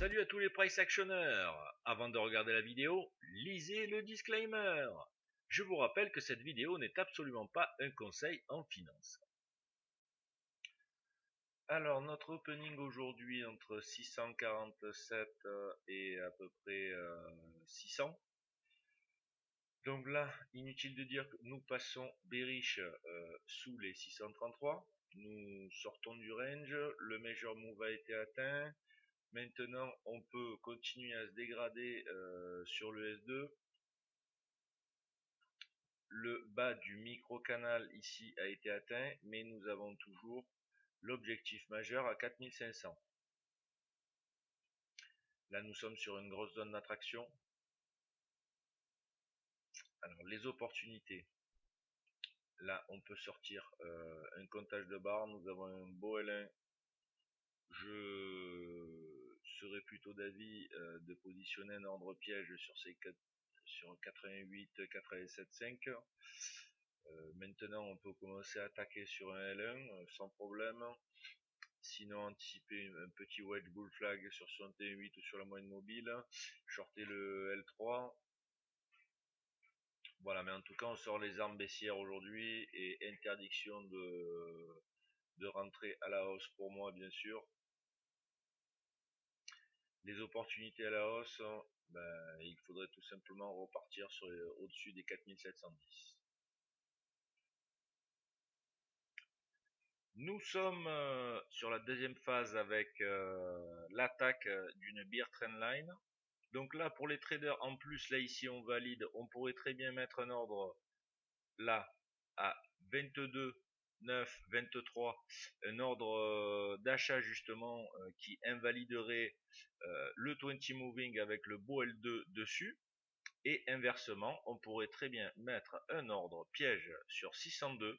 Salut à tous les price actionneurs. Avant de regarder la vidéo, lisez le disclaimer. Je vous rappelle que cette vidéo n'est absolument pas un conseil en finance. Alors notre opening aujourd'hui entre 647 et à peu près 600. Donc là, inutile de dire que nous passons bearish sous les 633. Nous sortons du range, le major move a été atteint. Maintenant, on peut continuer à se dégrader sur le S2. Le bas du micro-canal ici a été atteint, mais nous avons toujours l'objectif majeur à 4500. Là, nous sommes sur une grosse zone d'attraction. Alors, les opportunités. Là, on peut sortir un comptage de barres. Nous avons un beau L1. Je serais plutôt d'avis de positionner un ordre piège sur ces 88, 87,5. Maintenant, on peut commencer à attaquer sur un L1 sans problème. Sinon, anticiper un petit wedge bull flag sur 61,8 ou sur la moyenne mobile. Shorter le L3. Voilà, mais en tout cas, on sort les armes baissières aujourd'hui et interdiction de rentrer à la hausse pour moi, bien sûr. Les opportunités à la hausse, il faudrait tout simplement repartir sur au-dessus des 4710. Nous sommes sur la deuxième phase avec l'attaque d'une bear trendline. Donc là, pour les traders, en plus, là ici on valide, on pourrait très bien mettre un ordre là à 22, 9, 23, un ordre d'achat justement qui invaliderait le 20 moving avec le beau L2 dessus. Et inversement, on pourrait très bien mettre un ordre piège sur 602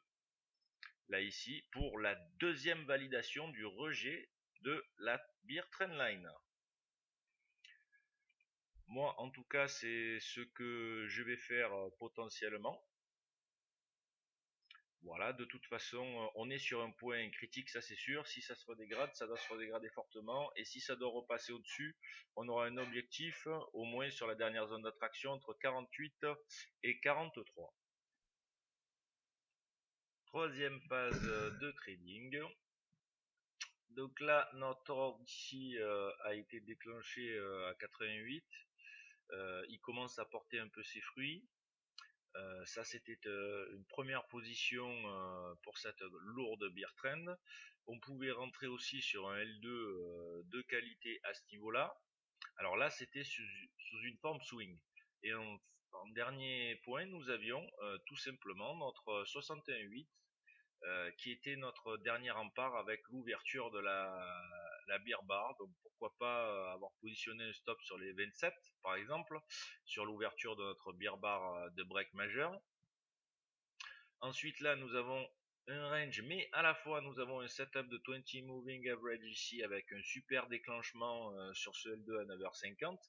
là ici pour la deuxième validation du rejet de la bear trendline. Moi en tout cas c'est ce que je vais faire potentiellement. Voilà, de toute façon on est sur un point critique, ça c'est sûr. Si ça se redégrade, ça doit se redégrader fortement, et si ça doit repasser au dessus, on aura un objectif au moins sur la dernière zone d'attraction entre 48 et 43. Troisième phase de trading. Donc là, notre ordre ici a été déclenché à 88. Il commence à porter un peu ses fruits. Ça, c'était une première position pour cette lourde bear trend. On pouvait rentrer aussi sur un L2 de qualité à ce niveau-là. Alors là, c'était sous une forme swing. Et en dernier point, nous avions tout simplement notre 61,8 qui était notre dernier rempart avec l'ouverture de la bear bar. Donc pourquoi pas avoir positionné un stop sur les 27 par exemple, sur l'ouverture de notre bear bar de break majeur. Ensuite là nous avons un range, mais à la fois nous avons un setup de 20 moving average ici avec un super déclenchement sur ce L2 à 9h50.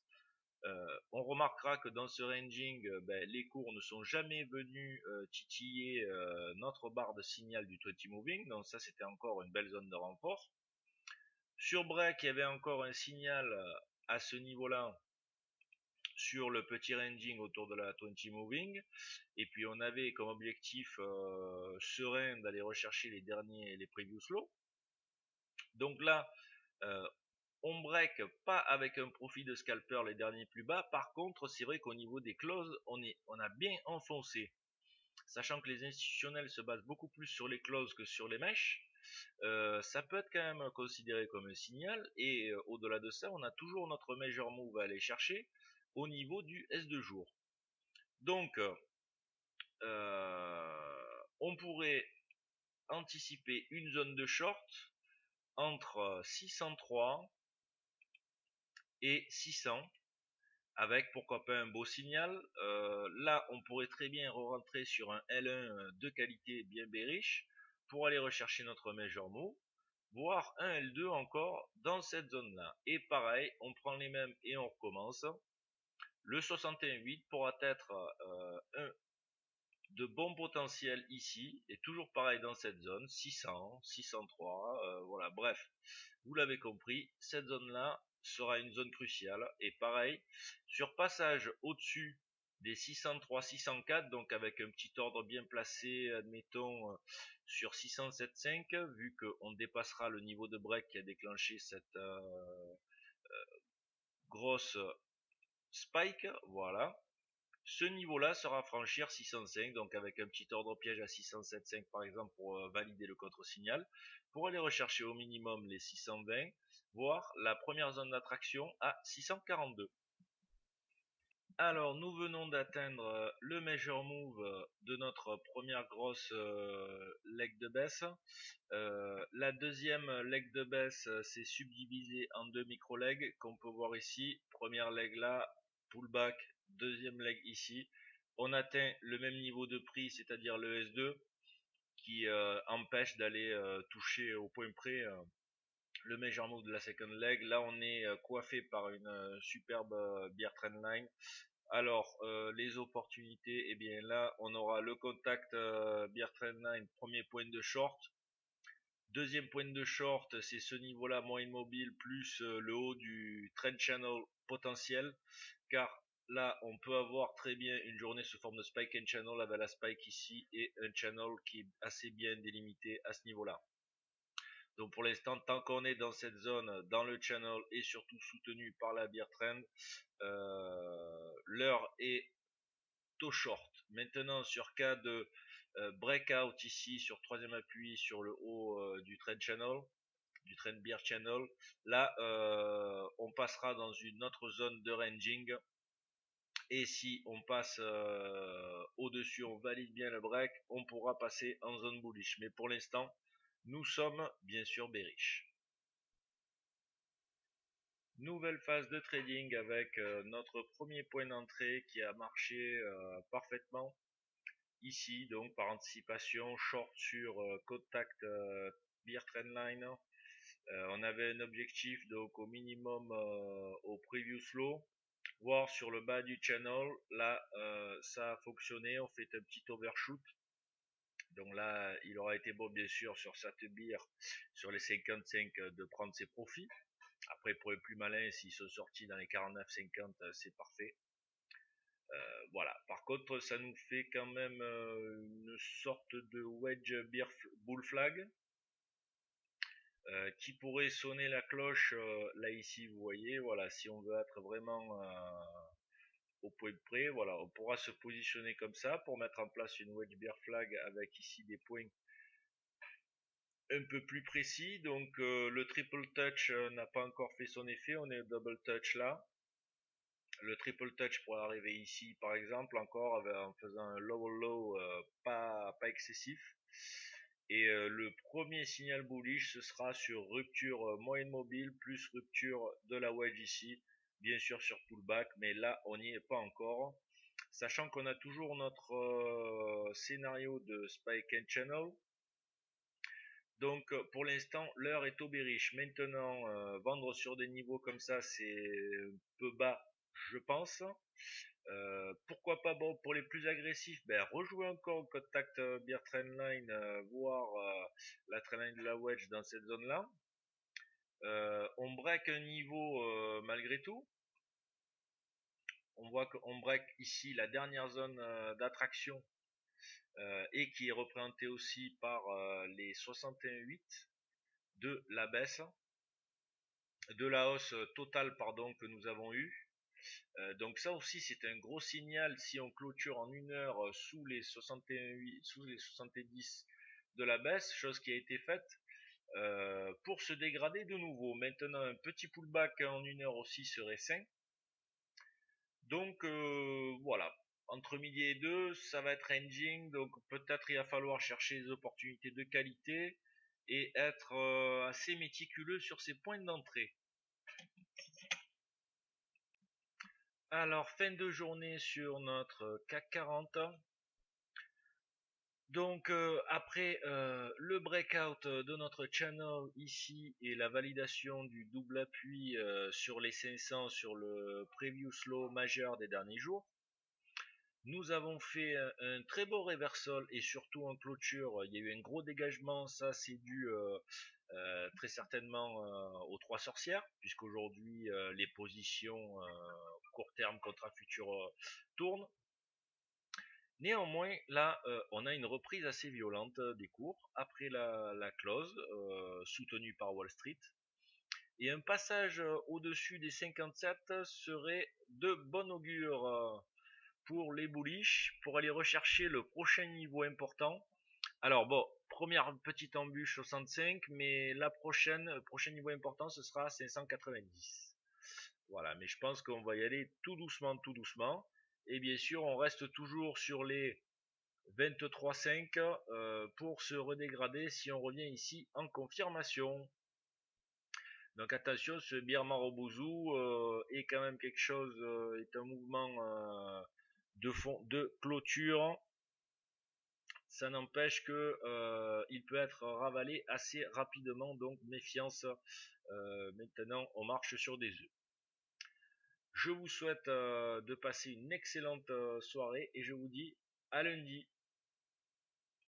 On remarquera que dans ce ranging, les cours ne sont jamais venus titiller notre barre de signal du 20 moving, donc ça c'était encore une belle zone de renfort. Sur break, il y avait encore un signal à ce niveau-là sur le petit ranging autour de la 20 moving, et puis on avait comme objectif serein d'aller rechercher les previous lows. Donc là on break pas avec un profit de scalper les derniers plus bas. Par contre, c'est vrai qu'au niveau des closes, on a bien enfoncé. Sachant que les institutionnels se basent beaucoup plus sur les closes que sur les mèches, ça peut être quand même considéré comme un signal. Et au-delà de ça, on a toujours notre major move à aller chercher au niveau du S2 jour. Donc, on pourrait anticiper une zone de short entre 603 et 600, avec pourquoi pas un beau signal. Là on pourrait très bien re-rentrer sur un L1 de qualité bien bearish pour aller rechercher notre major move, voire un L2 encore dans cette zone là, et pareil on prend les mêmes et on recommence. Le 61,8 pourra être un de bons potentiels ici, et toujours pareil dans cette zone, 600, 603, voilà, bref, vous l'avez compris, cette zone-là sera une zone cruciale, et pareil, sur passage au-dessus des 603, 604, donc avec un petit ordre bien placé, admettons, sur 607.5, vu qu'on dépassera le niveau de break qui a déclenché cette grosse spike, voilà. Ce niveau-là sera franchir 605, donc avec un petit ordre piège à 607.5 par exemple pour valider le contre-signal, pour aller rechercher au minimum les 620, voire la première zone d'attraction à 642. Alors nous venons d'atteindre le major move de notre première grosse leg de baisse. La deuxième leg de baisse s'est subdivisée en deux micro-legs qu'on peut voir ici. Première leg là, pullback, deuxième leg ici. On atteint le même niveau de prix, c'est-à-dire le S2, qui empêche d'aller toucher au point près le major move de la second leg. Là on est coiffé par une superbe bear trendline. Alors, les opportunités, eh bien là, on aura le contact bear trendline, premier point de short. Deuxième point de short, c'est ce niveau-là, moins immobile, plus le haut du trend channel potentiel. Car là, on peut avoir très bien une journée sous forme de spike and channel avec la spike ici et un channel qui est assez bien délimité à ce niveau-là. Donc pour l'instant, tant qu'on est dans cette zone, dans le channel et surtout soutenu par la bear trend, l'heure est au short. Maintenant, sur cas de breakout ici, sur troisième appui, sur le haut du trend channel, du trend bear channel, là, on passera dans une autre zone de ranging. Et si on passe au-dessus, on valide bien le break, on pourra passer en zone bullish. Mais pour l'instant, nous sommes bien sûr bearish. Nouvelle phase de trading avec notre premier point d'entrée qui a marché parfaitement. Ici, donc par anticipation, short sur contact bear trendline. On avait un objectif donc au minimum au previous low, voire sur le bas du channel. Là, ça a fonctionné. On fait un petit overshoot. Donc là, il aura été bon bien sûr sur cette bear sur les 55 de prendre ses profits. Après, pour les plus malins, s'ils sont sortis dans les 49-50, c'est parfait. Voilà. Par contre, ça nous fait quand même une sorte de wedge bull flag qui pourrait sonner la cloche là ici. Vous voyez, voilà. Si on veut être vraiment au point près, voilà, on pourra se positionner comme ça pour mettre en place une wedge bear flag avec ici des points un peu plus précis. Donc le triple touch n'a pas encore fait son effet. On est au double touch là. Le triple touch pourrait arriver ici par exemple encore en faisant un low pas excessif. Et le premier signal bullish ce sera sur rupture moyenne mobile plus rupture de la wedge ici, bien sûr sur pullback, mais là on n'y est pas encore, sachant qu'on a toujours notre scénario de spike and channel. Donc pour l'instant l'heure est au bearish. Maintenant vendre sur des niveaux comme ça c'est un peu bas je pense. Pourquoi pas, bon, pour les plus agressifs, ben, rejouer encore au contact bear trendline, voire la trendline de la wedge dans cette zone là. On break un niveau malgré tout. On voit qu'on break ici la dernière zone d'attraction et qui est représentée aussi par les 61,8 de la baisse, de la hausse totale pardon que nous avons eu. Donc ça aussi c'est un gros signal si on clôture en une heure sous les 61,8, sous les 70 de la baisse, chose qui a été faite pour se dégrader de nouveau. Maintenant un petit pullback en une heure aussi serait sain. Donc voilà, entre midi et deux ça va être ranging, donc peut-être il va falloir chercher des opportunités de qualité et être assez méticuleux sur ses points d'entrée. Alors, fin de journée sur notre CAC 40. Donc, après le breakout de notre channel ici et la validation du double appui sur les 500 sur le previous low majeur des derniers jours, Nous avons fait un très beau reversal et surtout en clôture, il y a eu un gros dégagement, ça c'est dû très certainement aux trois sorcières, puisqu'aujourd'hui les positions court terme contre futur tournent. Néanmoins, là, on a une reprise assez violente des cours après la close, soutenue par Wall Street. Et un passage au-dessus des 57 serait de bon augure pour les bullish, pour aller rechercher le prochain niveau important. Alors bon, première petite embûche 65, mais le prochain niveau important, ce sera 590. Voilà, mais je pense qu'on va y aller tout doucement, tout doucement. Et bien sûr, on reste toujours sur les 23,5 pour se redégrader si on revient ici en confirmation. Donc attention, ce Birma Robouzou est quand même quelque chose, est un mouvement de fond, de clôture. Ça n'empêche que il peut être ravalé assez rapidement, donc méfiance. Maintenant, on marche sur des œufs. Je vous souhaite de passer une excellente soirée et je vous dis à lundi.